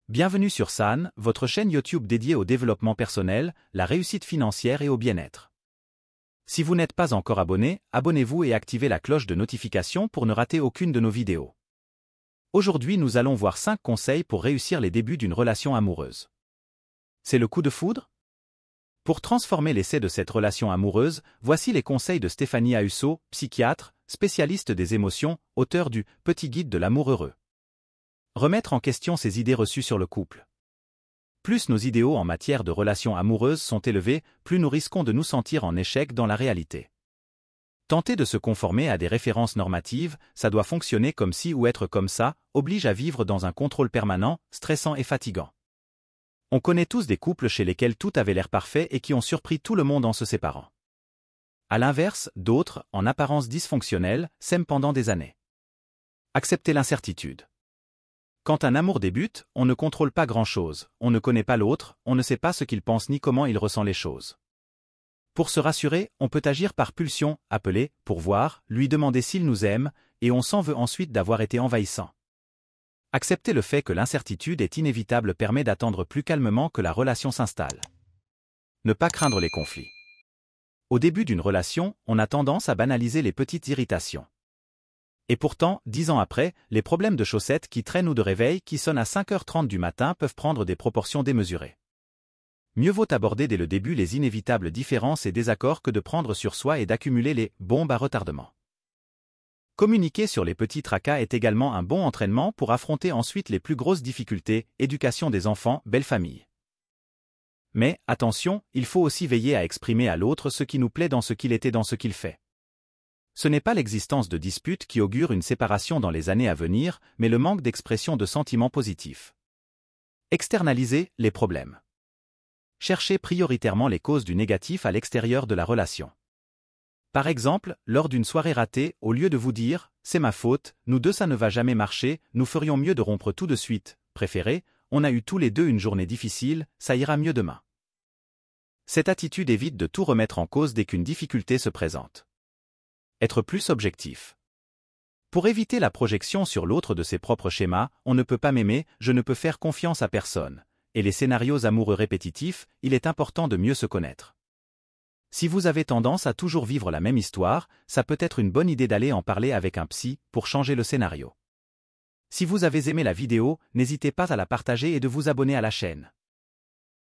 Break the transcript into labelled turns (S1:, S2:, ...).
S1: Bienvenue sur San, votre chaîne YouTube dédiée au développement personnel, la réussite financière et au bien-être. Si vous n'êtes pas encore abonné, abonnez-vous et activez la cloche de notification pour ne rater aucune de nos vidéos. Aujourd'hui, nous allons voir 5 conseils pour réussir les débuts d'une relation amoureuse. C'est le coup de foudre? Pour transformer l'essai de cette relation amoureuse, voici les conseils de Stéphanie Ahusso, psychiatre, spécialiste des émotions, auteure du « Petit guide de l'amour heureux ». Remettre en question ses idées reçues sur le couple. Plus nos idéaux en matière de relations amoureuses sont élevés, plus nous risquons de nous sentir en échec dans la réalité. Tenter de se conformer à des références normatives, ça doit fonctionner comme ci ou être comme ça, oblige à vivre dans un contrôle permanent, stressant et fatigant. On connaît tous des couples chez lesquels tout avait l'air parfait et qui ont surpris tout le monde en se séparant. À l'inverse, d'autres, en apparence dysfonctionnels, s'aiment pendant des années. Accepter l'incertitude. Quand un amour débute, on ne contrôle pas grand-chose, on ne connaît pas l'autre, on ne sait pas ce qu'il pense ni comment il ressent les choses. Pour se rassurer, on peut agir par pulsion, appeler, pour voir, lui demander s'il nous aime, et on s'en veut ensuite d'avoir été envahissant. Accepter le fait que l'incertitude est inévitable permet d'attendre plus calmement que la relation s'installe. Ne pas craindre les conflits. Au début d'une relation, on a tendance à banaliser les petites irritations. Et pourtant, 10 ans après, les problèmes de chaussettes qui traînent ou de réveil qui sonnent à 5h30 du matin peuvent prendre des proportions démesurées. Mieux vaut aborder dès le début les inévitables différences et désaccords que de prendre sur soi et d'accumuler les « bombes à retardement ». Communiquer sur les petits tracas est également un bon entraînement pour affronter ensuite les plus grosses difficultés, éducation des enfants, belle famille. Mais, attention, il faut aussi veiller à exprimer à l'autre ce qui nous plaît dans ce qu'il est et dans ce qu'il fait. Ce n'est pas l'existence de disputes qui augure une séparation dans les années à venir, mais le manque d'expression de sentiments positifs. Externaliser les problèmes. Cherchez prioritairement les causes du négatif à l'extérieur de la relation. Par exemple, lors d'une soirée ratée, au lieu de vous dire « c'est ma faute, nous deux ça ne va jamais marcher, nous ferions mieux de rompre tout de suite », préférez « on a eu tous les deux une journée difficile, ça ira mieux demain ». Cette attitude évite de tout remettre en cause dès qu'une difficulté se présente. Être plus objectif. Pour éviter la projection sur l'autre de ses propres schémas, on ne peut pas m'aimer, je ne peux faire confiance à personne, et les scénarios amoureux répétitifs, il est important de mieux se connaître. Si vous avez tendance à toujours vivre la même histoire, ça peut être une bonne idée d'aller en parler avec un psy pour changer le scénario. Si vous avez aimé la vidéo, n'hésitez pas à la partager et de vous abonner à la chaîne.